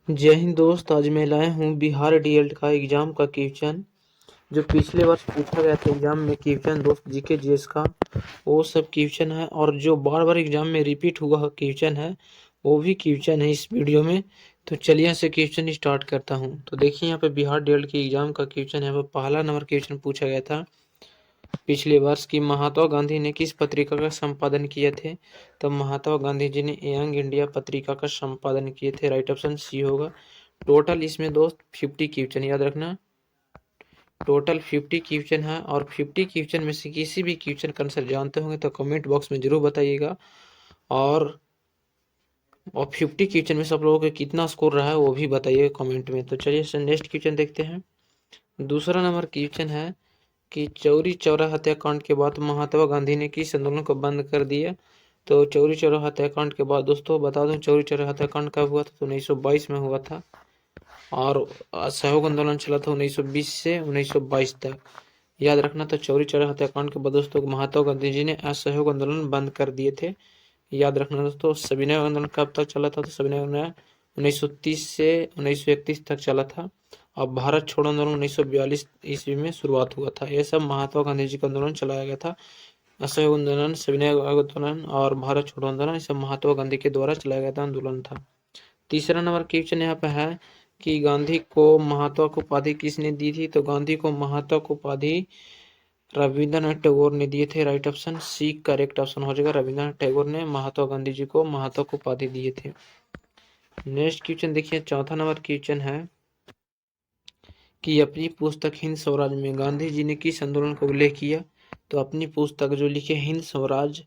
जय हिंद दोस्त। आज मैं लाया हूँ बिहार डीएलएड का एग्जाम का क्वेश्चन जो पिछले वर्ष पूछा गया था एग्जाम में क्वेश्चन दोस्त जीके जीएस का। वो सब क्वेश्चन है और जो बार बार एग्जाम में रिपीट हुआ क्वेश्चन है वो भी क्वेश्चन है इस वीडियो में। तो चलिए यहाँ से क्वेश्चन स्टार्ट करता हूँ। तो देखिए यहाँ पे बिहार डीएलएड के एग्जाम का क्वेश्चन है। वो पहला नंबर क्वेश्चन पूछा गया था पिछले वर्ष की महात्मा गांधी ने किस पत्रिका का संपादन किए थे। तो महात्मा गांधी जी ने यंग इंडिया पत्रिका का संपादन किए थे। राइट ऑप्शन सी होगा। टोटल इसमें दोस्त 50 क्वेश्चन याद रखना। टोटल 50 क्वेश्चन है और 50 क्वेश्चन में से किसी भी क्वेश्चन का आंसर जानते होंगे तो कमेंट बॉक्स में जरूर बताइएगा। और 50 क्वेश्चन में सब लोगों का कितना स्कोर रहा है वो भी बताइए कमेंट में। तो चलिए नेक्स्ट क्वेश्चन देखते हैं। दूसरा नंबर क्वेश्चन है कि चौरी चौरा हत्याकांड के बाद महात्मा गांधी ने किस आंदोलन को बंद कर दिया। तो चौरी चौरा हत्याकांड के बाद दोस्तों बता दूं चौरी चौरा हत्याकांड कब हुआ था तो 1922 में हुआ था। और असहयोग आंदोलन चला था 1920 से 1922 तक। याद रखना। तो चौरी चौरा हत्याकांड के बाद दोस्तों महात्मा गांधी जी ने असहयोग आंदोलन बंद कर दिए थे। याद रखना दोस्तों। सविनय आंदोलन कब तक चला था तो सविनय आंदोलन 1930 से 1931 तक चला था। और भारत छोड़ो आंदोलन 1942 ईस्वी में शुरुआत हुआ था। यह सब महात्मा गांधी जी का आंदोलन चलाया गया था। असहयोग आंदोलन, सविनय आंदोलन और भारत छोड़ो आंदोलन ये सब महात्मा गांधी के द्वारा चलाया गया था आंदोलन था। तीसरा नंबर क्वेश्चन यहाँ पे है कि गांधी को महात्मा को उपाधि किसने दी थी। तो गांधी को महात्मा को उपाधि रविंद्रनाथ टैगोर ने दिए थे। Right option C correct option हो जाएगा। रविंद्रनाथ टैगोर ने महात्मा गांधी जी को महात्मा को उपाधि दिए थे। नेक्स्ट क्वेश्चन देखिए। चौथा नंबर क्वेश्चन है कि अपनी पुस्तक हिंद स्वराज में गांधी जी ने किस आंदोलन का उल्लेख किया। तो अपनी पुस्तक जो लिखे हिंद स्वराज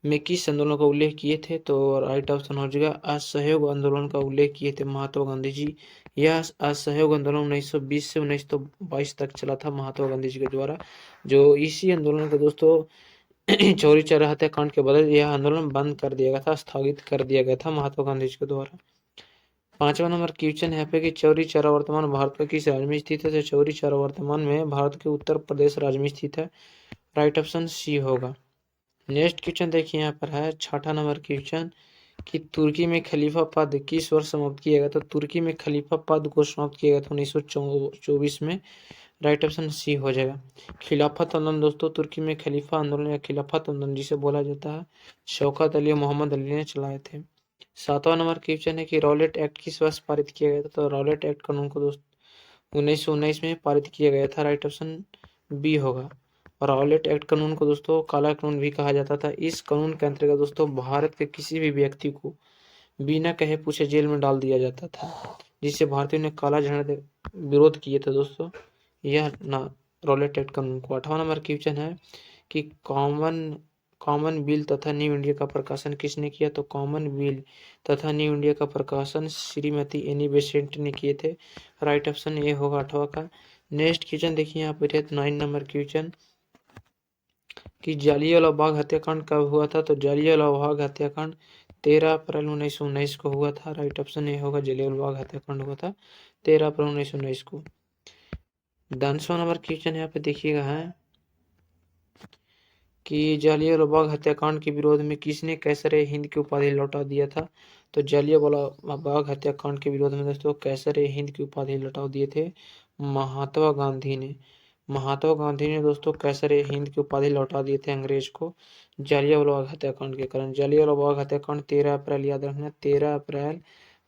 में किस आंदोलन का उल्लेख किए थे। तो राइट ऑप्शन हो जाएगा असहयोग आंदोलन का उल्लेख किए थे महात्मा गांधी जी। यह असहयोग आंदोलन 1920 से 1922 तक चला था महात्मा गांधी जी के द्वारा। जो इसी आंदोलन को दोस्तों चौरी चौरा हत्याकांड के बाद यह आंदोलन बंद कर दिया गया था, स्थगित कर दिया गया था महात्मा गांधी जी के द्वारा। पांचवा नंबर क्वेश्चन है पे कि चौरी चौरा वर्तमान भारत का किस राज्य में स्थित है। तो चौरी चौरा वर्तमान में भारत के उत्तर प्रदेश राज्य में स्थित है। राइट ऑप्शन सी होगा। नेक्स्ट क्वेश्चन देखिए यहाँ पर है छठा नंबर क्वेश्चन कि तुर्की में खलीफा पद किस वर्ष समाप्त किया गया। तो तुर्की में खलीफा पद को समाप्त किया गया था 1924 में। राइट ऑप्शन सी हो जाएगा। खिलाफत आंदोलन दोस्तों तुर्की में खलीफा आंदोलन या खिलाफत आंदोलन जिसे बोला जाता है शौकत अली मोहम्मद अली ने चलाए थे। सातवां नंबर क्वेश्चन है कि रॉलेट एक्ट किस वर्ष पारित किया गया था। तो रॉलेट एक्ट कानून को दोस्त 1919 में पारित किया गया था। राइट ऑप्शन बी होगा। रॉलेट एक्ट कानून को दोस्तों काला कानून भी कहा जाता था। इस कानून के अंतर्गत दोस्तों भारत के किसी भी व्यक्ति को बिना कहे पूछे जेल में डाल दिया जाता था, जिससे भारतीयों ने काला झंडा विरोध किए थे दोस्तों। यह ना रॉलेट एक्ट कानून को। आठवां नंबर क्वेश्चन है कि कॉमनवेल्थ तथा न्यू इंडिया का प्रकाशन किसने किया। तो कॉमनवेल्थ तथा न्यू इंडिया का प्रकाशन श्रीमती एनी बेसेंट ने किए थे। राइट ऑप्शन ए होगा आठवां का। नेक्स्ट क्वेश्चन देखिए यहाँ पे 9 नंबर क्वेश्चन कि जालियांवाला बाग हत्याकांड कब हुआ था। तो जालियांवाला बाग हत्याकांड 13 अप्रैल 1919 को हुआ था। राइट ऑप्शन ए होगा। जालियांवाला बाग हत्याकांड हुआ था 13 अप्रैल 1919 को। 10वां नंबर क्वेश्चन यहाँ पे देखिएगा है कि जालियांवाला बाग हत्याकांड के विरोध में किसने कैसरे हिंद की उपाधि लौटा दिया था। तो जालियांवाला बाग हत्याकांड के विरोध में दोस्तों कैसरे हिंद की उपाधि लौटा दिए थे महात्मा गांधी ने। महात्मा गांधी ने दोस्तों कैसरे हिंद की उपाधि लौटा दिए थे अंग्रेज को जालियांवाला बाग हत्याकांड के कारण। जालियांवाला बाग हत्याकांड 13 अप्रैल याद रखना 13 अप्रैल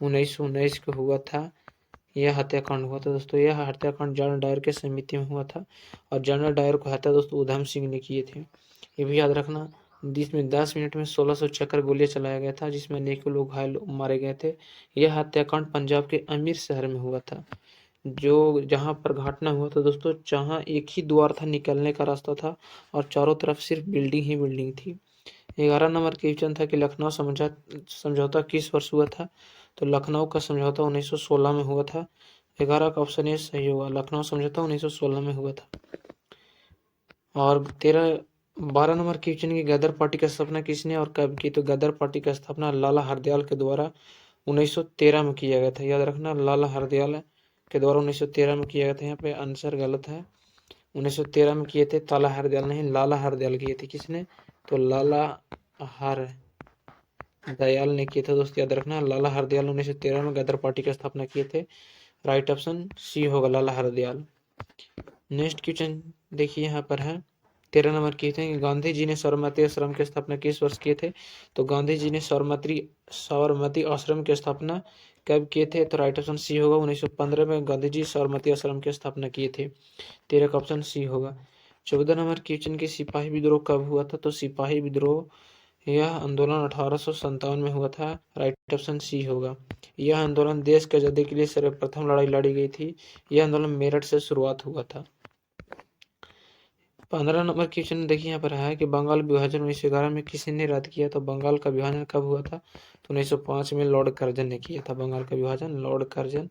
1919 को हुआ था। यह हत्याकांड हुआ था दोस्तों। यह हत्याकांड जनरल डायर के समिति में हुआ था और जनरल डायर को हत्या दोस्तों उधम सिंह ने किए थे। ये भी याद रखना। जिसमें 10 मिनट में 1600 चक्कर गोलियां चलाया गया था, जिसमें अनेकों लोग घायल मारे गए थे। यह हत्याकांड पंजाब के अमीर शहर में हुआ था। जो जहां पर घटना हुआ था दोस्तों, जहां एक ही द्वार था निकलने का रास्ता था और चारों तरफ सिर्फ बिल्डिंग ही बिल्डिंग थी। 11 नंबर क्वेश्चन था कि लखनऊ समझौता किस वर्ष हुआ था। तो लखनऊ का समझौता 1916 में हुआ था। 11 का ऑप्शन ए सही होगा। लखनऊ समझौता 1916 में हुआ था। और 12 नंबर क्वेश्चन की गदर पार्टी का स्थापना किसने और कब की। तो गदर पार्टी का स्थापना लाला हरदयाल के द्वारा 1913 में किया गया था। याद रखना लाला हरदयाल के द्वारा 1913 में किया गया था। यहाँ पे आंसर गलत है। 1913 में किए थे ताला हरदयाल नहीं लाला हरदयाल किए थे। किसने। तो लाला दयाल ने किए थे दोस्तों, याद रखना। लाला हरदयाल 1913 में गदर पार्टी की स्थापना किए थे। राइट ऑप्शन सी होगा, लाला हरदयाल। नेक्स्ट क्वेश्चन देखिए यहाँ पर है 13 नंबर की थे, गांधी जी ने साबरमती आश्रम की स्थापना किस वर्ष किए थे? तो गांधी जी ने साबरमती आश्रम की स्थापना कब किए थे? तो राइट ऑप्शन सी होगा, 1915 में गांधी जी साबरमती आश्रम की स्थापना किए थे। 13 का ऑप्शन सी होगा। 14 नंबर क्वेश्चन की सिपाही विद्रोह कब हुआ था? तो सिपाही विद्रोह यह आंदोलन 1857 में हुआ था। राइट ऑप्शन सी होगा। यह आंदोलन देश की आजादी के लिए सर्वप्रथम लड़ाई लड़ी गई थी। यह आंदोलन मेरठ से शुरुआत हुआ था। 15 नंबर क्वेश्चन देखिए यहाँ पर है कि बंगाल विभाजन 1911 में किसने रद्द किया? तो बंगाल का विभाजन कब हुआ था? तो 1905 में लॉर्ड कर्जन ने किया था बंगाल का विभाजन। लॉर्ड कर्जन,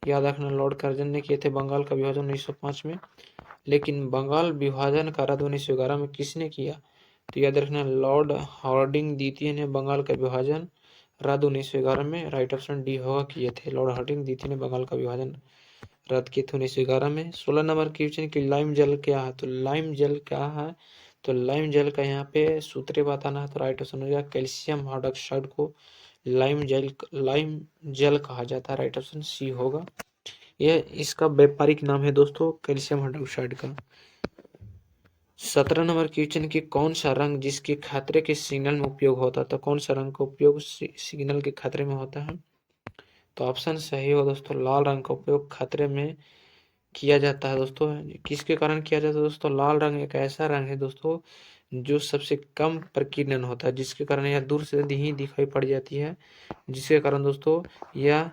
याद रखना, लॉर्ड कर्जन ने किए थे बंगाल का विभाजन 1905 में। लेकिन बंगाल विभाजन का रद्द 1911 में किसने किया? तो याद रखना, लॉर्ड हार्डिंग द्वितीय ने बंगाल का विभाजन रद्द 1911 में, राइट ऑप्शन डी होगा, किए थे। लॉर्ड हार्डिंग द्वितीय ने बंगाल का विभाजन रद्द किए थे 1911 में। 16 नंबर क्वेश्चन की लाइम जल क्या है? तो लाइम जल क्या है? तो लाइम जल का यहाँ पे सूत्र बताना है। तो राइट ऑप्शन हो जाएगा कैल्शियम हाइड्रोक्साइड को लाइम जल कहा जाता है। राइट ऑप्शन सी होगा। यह इसका व्यापारिक नाम है दोस्तों, कैल्शियम हाइड्रोक्साइड का। 17 नंबर क्वेश्चन की कौन सा रंग जिसके खतरे के सिग्नल में उपयोग होता था? कौन सा रंग का उपयोग सिग्नल के खतरे में होता है? तो ऑप्शन सही हो दोस्तों, लाल रंग का उपयोग खतरे में किया जाता है दोस्तों। किसके कारण किया जाता है दोस्तों? लाल रंग एक ऐसा रंग है दोस्तों जो सबसे कम प्रकीर्णन होता है, जिसके कारण यह दूर से ही दिखाई पड़ जाती है, जिसके कारण दोस्तों यह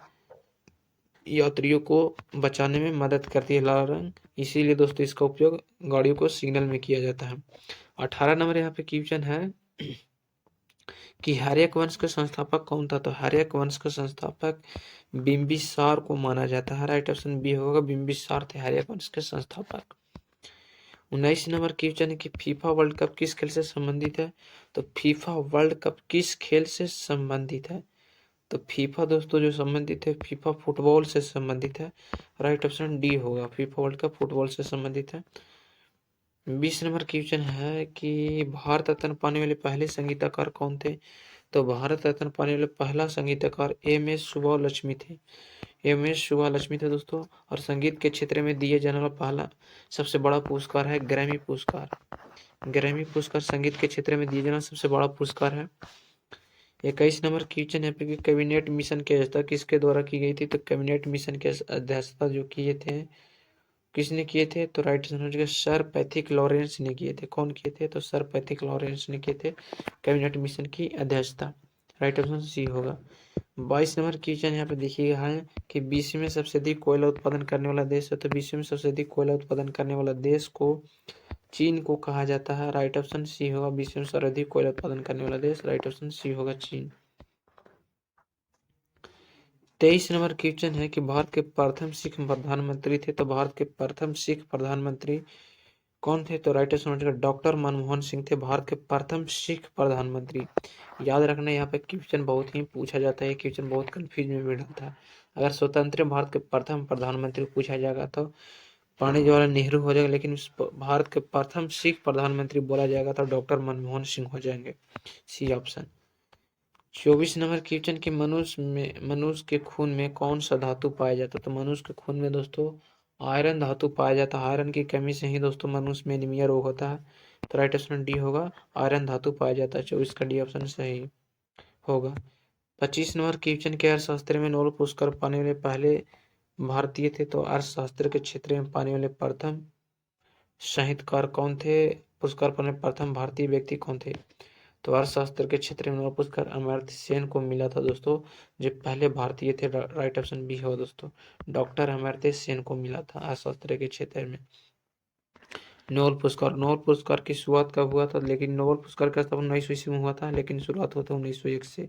यात्रियों को बचाने में मदद करती है लाल रंग। इसीलिए दोस्तों इसका उपयोग गाड़ियों को सिग्नल में किया जाता है। 18 नंबर यहाँ पे क्वेश्चन है कि हर्यक वंश के संस्थापक कौन था? तो हर्यक वंश का संस्थापक बिंबिसार को माना जाता है। राइट ऑप्शन बी होगा, बिंबिसार थे हर्यक वंश के संस्थापक। 19 नंबर क्वेश्चन है कि फीफा वर्ल्ड कप किस खेल से संबंधित है? तो फीफा वर्ल्ड कप किस खेल से संबंधित है? तो फीफा दोस्तों जो संबंधित है, फीफा फुटबॉल से संबंधित है। राइट ऑप्शन डी होगा, फीफा वर्ल्ड कप फुटबॉल से संबंधित है। 20 नंबर क्वेश्चन है कि भारत रत्न पाने वाले पहले संगीतकार कौन थे? तो भारत रत्न पाने वाले पहला संगीतकार एम एस सुब्बालक्ष्मी थे। एम एस सुब्बालक्ष्मी थे दोस्तों। और संगीत के क्षेत्र में दिए जाने वाला पहला सबसे बड़ा पुरस्कार है ग्रैमी पुरस्कार। ग्रैमी पुरस्कार संगीत के क्षेत्र में दिए जाने वाला सबसे बड़ा पुरस्कार है। 21 नंबर क्वेश्चन है कि कैबिनेट मिशन की अध्यक्षता किसके द्वारा की गई थी? तो कैबिनेट मिशन की अध्यक्षता जो किए थे, किसने किए थे? तो right answer sir Pethick Lawrence ने किए थे। कौन किए थे? तो सर पैथिक लॉरेंस ने किए थे कैबिनेट मिशन की अध्यक्षता। राइट ऑप्शन सी होगा। 22 नंबर क्वेश्चन यहाँ पे देखिएगा है कि विश्व में सबसे अधिक कोयला उत्पादन करने वाला देश है। तो विश्व में सबसे अधिक कोयला उत्पादन करने वाला देश को चीन को कहा जाता है। राइट ऑप्शन सी होगा, विश्व में सर्वाधिक कोयला उत्पादन करने वाला देश। राइट ऑप्शन सी होगा, चीन। 23 नंबर क्वेश्चन है कि भारत के प्रथम सिख प्रधानमंत्री थे। तो भारत के प्रथम सिख प्रधानमंत्री कौन थे? तो right answer doctor Manmohan Singh थे भारत के प्रथम सिख प्रधानमंत्री। याद रखना, यहाँ पे क्वेश्चन बहुत ही पूछा जाता है, क्वेश्चन बहुत कंफ्यूज में भी डालता है। अगर स्वतंत्र भारत के प्रथम प्रधानमंत्री पूछा जाएगा तो पंडित जवाहरलाल नेहरू हो जाएगा, लेकिन भारत के प्रथम सिख प्रधानमंत्री बोला जाएगा तो डॉक्टर मनमोहन सिंह हो जाएंगे। C option. 24 नंबर क्वेश्चन कि मनुष्य के खून में कौन सा धातु पाया जाता है? तो मनुष्य के खून में दोस्तों आयरन धातु पाया जाता है। आयरन की कमी से ही दोस्तों मनुष्य में एनीमिया रोग होता है। तो राइट ऑप्शन डी होगा, आयरन धातु पाया जाता है। 24 का डी ऑप्शन सही होगा। 25 नंबर क्वेश्चन के अर्थशास्त्र में नोबेल पुरस्कार पाने वाले पहले भारतीय थे। तो अर्थशास्त्र के क्षेत्र में पाने वाले प्रथम साहित्यकार कौन थे? पुरस्कार पाने वाले प्रथम भारतीय व्यक्ति कौन थे? तो अर्थशास्त्र के क्षेत्र में नोबेल पुरस्कार अमर्त्य सेन को मिला था दोस्तों, जो पहले भारतीय थे। राइट ऑप्शन बी हो दोस्तों, डॉक्टर अमर्त्य सेन को मिला था अर्थशास्त्र के क्षेत्र में नोबेल पुरस्कार की शुरुआत कब हुआ था? लेकिन नोबेल पुरस्कार का स्थापना 1900 में हुआ था, लेकिन शुरुआत हुआ था 1901 से।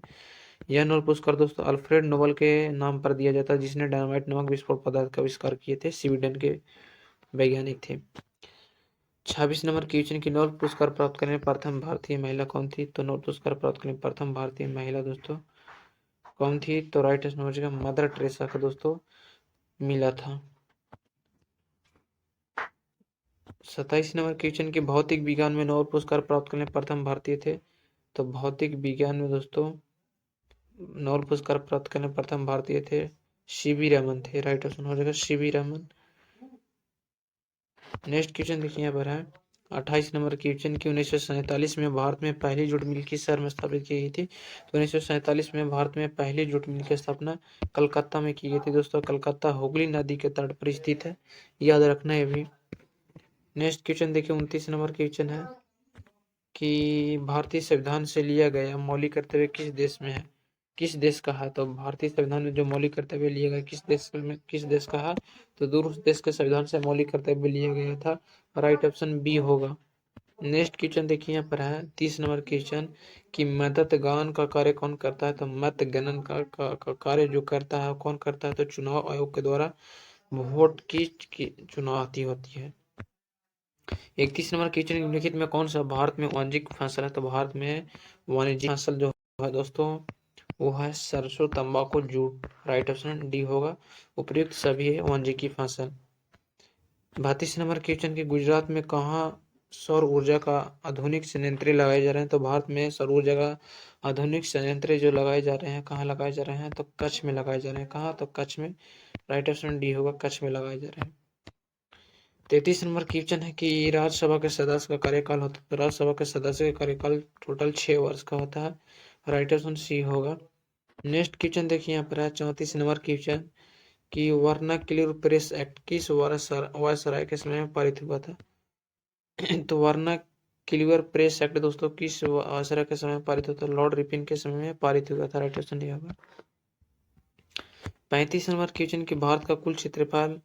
यह नोबेल पुरस्कार दोस्तों अल्फ्रेड नोबेल के नाम पर दिया जाता है, जिसने डायनामाइट नामक विस्फोटक पदार्थ का आविष्कार किए थे। स्वीडन के वैज्ञानिक थे। 26 नंबर क्वेश्चन की नोबेल पुरस्कार प्राप्त करने प्रथम भारतीय महिला कौन थी? तो नोबेल पुरस्कार प्राप्त करने प्रथम भारतीय महिला दोस्तों कौन थी? तो राइट आंसर हो जाएगा मदर टेरेसा का दोस्तों मिला था। 27 नंबर क्वेश्चन की भौतिक विज्ञान में नोबेल पुरस्कार प्राप्त करने प्रथम भारतीय थे। तो भौतिक विज्ञान में दोस्तों नोबेल पुरस्कार प्राप्त करने प्रथम भारतीय थे, सीवी रमन थे। राइट ऑप्शन हो जाएगा सीवी रमन। नेक्स्ट क्वेश्चन देखिए यहाँ पर है 28 नंबर क्वेश्चन की 1947 में भारत में पहली जूट मिल किस शहर में स्थापित की गई थी? तो 1947 में भारत में पहली जूट मिल की स्थापना कलकत्ता में की गई थी दोस्तों। कलकत्ता हुगली नदी के तट पर स्थित है, याद रखना है भी। नेक्स्ट क्वेश्चन देखिए 29 नंबर क्वेश्चन है कि भारतीय संविधान से लिया गया मौलिक कर्तव्य किस देश में है? किस देश का है? तो भारतीय संविधान में जो मौलिक कर्तव्य लिया गया किस देश का है? तो दूसरे देश के संविधान से मौलिक कर्तव्य लिया गया था। राइट ऑप्शन बी होगा। नेक्स्ट क्वेश्चन देखिए यहाँ पर है 30 नंबर क्वेश्चन कि मतदान का कार्य कौन करता है? तो मतगणन का कार्य जो करता है कौन करता है? तो चुनाव आयोग के द्वारा वोट की चुनौती होती है। 31 नंबर क्वेश्चन निम्नलिखित में कौन सा भारत में वाणिज्यिक फसल है? तो भारत में वाणिज्यिक फसल जो है दोस्तों वो है सरसों, तंबाकू, जूट। राइट ऑप्शन डी होगा। उपयुक्त सभी है वाणिज्यिक फसल। 32 नंबर क्वेश्चन की गुजरात में कहाँ सौर ऊर्जा का आधुनिक संयंत्र लगाए जा रहे हैं? तो भारत में सौर ऊर्जा का आधुनिक संयंत्र जो लगाए जा रहे हैं कहाँ लगाए जा रहे हैं? तो कच्छ में लगाए जा रहे हैं। कहाँ? तो कच्छ में। राइट ऑप्शन डी होगा, कच्छ में लगाए जा रहे हैं। 33 नंबर क्वेश्चन है कि राज्यसभा के सदस्य का कार्यकाल होता है? तो राज्यसभा के सदस्य का कार्यकाल टोटल 6 वर्ष का होता है। राइट ऑप्शन सी होगा। नेक्स्ट क्वेश्चन देखिए यहाँ पर है 34 नंबर क्वेश्चन कि वर्नाक्युलर प्रेस एक्ट किस वायसराय के समय में पारित हुआ था? तो वर्नाक्युलर प्रेस एक्ट दोस्तों किस वायसराय के समय में पारित हुआ था? लॉर्ड रिपन के समय में पारित हुआ था। राइट ऑप्शन ये होगा। 35 नंबर क्वेश्चन कि भारत का कुल क्षेत्रफल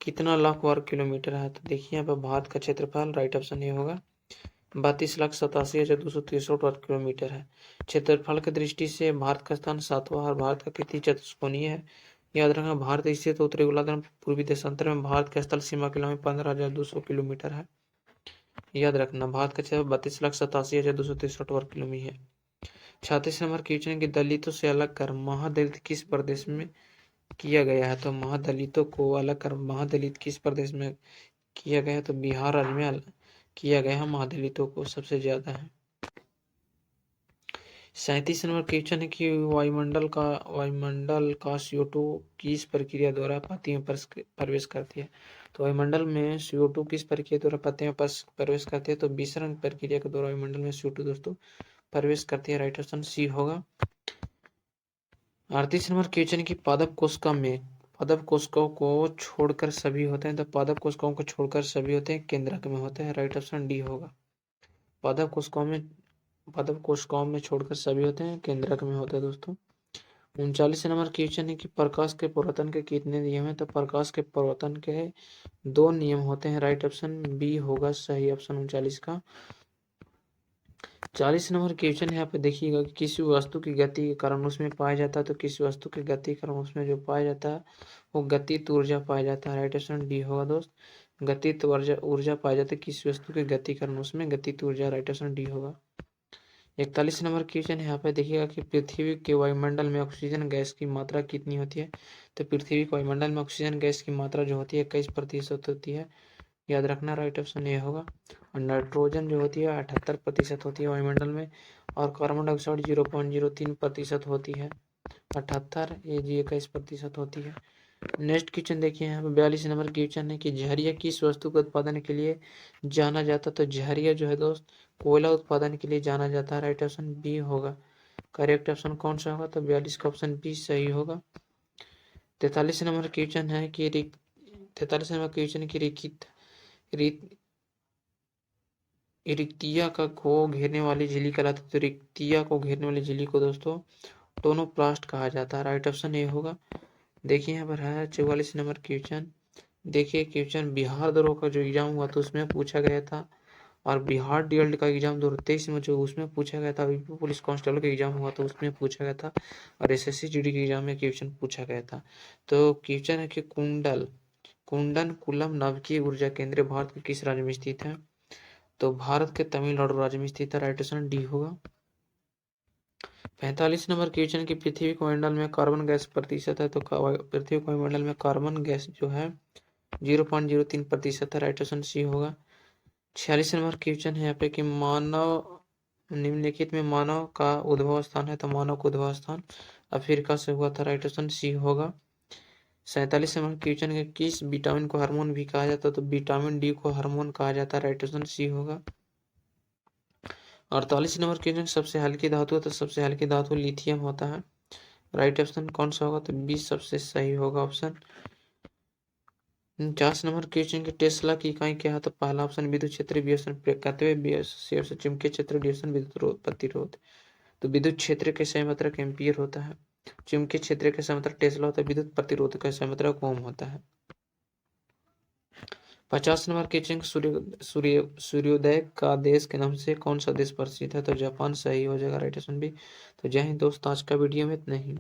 कितना लाख वर्ग किलोमीटर है? तो देखिए यहाँ पर भारत का क्षेत्रफल राइट ऑप्शन ये होगा 32,87,263 वर्ग किलोमीटर है। क्षेत्रफल की दृष्टि से भारत का स्थान 7वां और भारत का कृषि चतुष्कोणीय है। याद रखना भारत स्थित उत्तरी गोलार्ध पूर्वी देशांतर में भारत के स्थल सीमा की लंबाई 15,200 किलोमीटर है। याद रखना भारत का क्षेत्र 32,87,263 वर्ग किलोमीटर है। 36 नंबर क्वेश्चन की दलितों से अलग कर महादलित किस प्रदेश में किया गया है? तो महादलितों को अलग कर महादलित किस प्रदेश में किया गया है? तो बिहार राज्य में किया गया है। महादलितों को सबसे ज्यादा है। 37 नंबर क्वेश्चन है कि वायुमंडल का CO2 किस प्रक्रिया द्वारा पत्ती में प्रवेश करती है? तो वायुमंडल में CO2 किस प्रक्रिया द्वारा पत्ती में प्रवेश करती है? तो विसरण प्रक्रिया के द्वारा वायुमंडल में CO2 दोस्तों प्रवेश करती है। राइट ऑप्शन सी होगा। 38 नंबर क्वेश्चन की पादप कोशिकाओं को छोड़कर सभी होते हैं? तो पादप कोशिकाओं को छोड़कर सभी होते हैं, केंद्रक में होते हैं। राइट ऑप्शन डी होगा। पादप कोशिकाओं में छोड़कर सभी होते हैं, केंद्रक में होते हैं दोस्तों। 39 नंबर क्वेश्चन है कि प्रकाश के परिवर्तन के कितने नियम है? तो प्रकाश के परिवर्तन के 2 नियम होते हैं। राइट ऑप्शन बी होगा सही ऑप्शन 39 का। 40 नंबर क्वेश्चन यहाँ पे देखिएगा कि किसी वस्तु की गति के कारण उसमें पाया जाता है? तो किसी वस्तु की गति के कारण उसमें जो पाया जाता है वो गतिज ऊर्जा पाया जाता है। राइट ऑप्शन डी होगा दोस्त। गतिज ऊर्जा पाया जाता है किसी वस्तु की गति के कारण उसमें गतिज ऊर्जा। राइट ऑप्शन डी होगा। 41 नंबर क्वेश्चन यहाँ पे देखिएगा कि पृथ्वी के वायुमंडल में ऑक्सीजन गैस की मात्रा कितनी होती है? तो पृथ्वी के वायुमंडल में ऑक्सीजन गैस की मात्रा जो होती है 21% होती है। याद रखना राइट ऑप्शन ये होगा। और नाइट्रोजन जो होती है 78% होती है वायुमंडल में, और कार्बन डाइऑक्साइड 0.03% होती है। 78 ये जी 21% होती है। नेक्स्ट क्वेश्चन देखिए यहाँ पे 42 नंबर क्वेश्चन है कि जहरिया किस वस्तु के उत्पादन के लिए जाना जाता? तो जहरिया जो है दोस्त कोयला उत्पादन के लिए जाना जाता है। राइट ऑप्शन बी होगा। करेक्ट ऑप्शन कौन सा होगा? तो 42 का ऑप्शन बी सही होगा। 43 नंबर क्वेश्चन है कि 43 नंबर क्वेश्चन की रिक्तिया का को घेरने वाली झिल्ली कहलाती है? तो रिक्तिया को घेरने वाली झिल्ली को दोस्तों टोनोप्लास्ट कहा जाता है। राइट ऑप्शन ए होगा। देखिए यहाँ पर है 44 नंबर क्वेश्चन। देखिए क्वेश्चन बिहार दरोगा का जो एग्जाम हुआ था उसमें पूछा गया था, और बिहार डीएलएड का एग्जाम 2023 में जो उसमें पूछा गया था, यूपी पुलिस कांस्टेबल का एग्जाम हुआ था उसमें पूछा गया था, और एसएससी जीडी के एग्जाम में क्वेश्चन पूछा गया था। तो क्वेश्चन है कि कुंडनकुलम नाभिकीय ऊर्जा केंद्र भारत के किस राज्य में स्थित है? तो भारत के तमिलनाडु राज्य में स्थित है। राइट ऑप्शन डी होगा। 45 नंबर क्वेश्चन की पृथ्वी के वायुमंडल में कार्बन गैस प्रतिशत है? तो पृथ्वी के वायुमंडल में कार्बन गैस जो है 0.03% है। राइट ऑप्शन सी होगा। 46 नंबर क्वेश्चन है यहाँ पे कि मानव निम्नलिखित में मानव का उद्भव स्थान है, तो मानव का उद्भव स्थान अफ्रीका से हुआ था। राइट ऑप्शन सी होगा। 47 नंबर क्वेश्चन है, किस विटामिन को हार्मोन भी कहा जाता है, तो विटामिन डी को हार्मोन कहा जाता है। राइट ऑप्शन सी होगा। 48 नंबर क्वेश्चन, सबसे हल्की धातु है, तो सबसे हल्की धातु लिथियम होता है। राइट ऑप्शन कौन सा होगा, तो बी सबसे सही होगा ऑप्शन। 49 नंबर क्वेश्चन के टेस्ला की इकाई क्या है, तो पहला ऑप्शन विद्युत क्षेत्र, बी ऑप्शन प्रेरकत्व, सी ऑप्शन चुंबकीय क्षेत्र, डी ऑप्शन विद्युत प्रतिरोध। तो विद्युत क्षेत्र के संयंत्रक एम्पियर होता है, चुंबकीय क्षेत्र के संयंत्रक टेस्ला होता है, विद्युत प्रतिरोध का संयंत्रक ओम होता है। 50 नंबर क्वेश्चन, सूर्योदय का देश के नाम से कौन सा देश प्रसिद्ध है, तो जापान सही हो जाएगा। Right option B. तो जय हिंद दोस्तों, आज का वीडियो में इतना ही।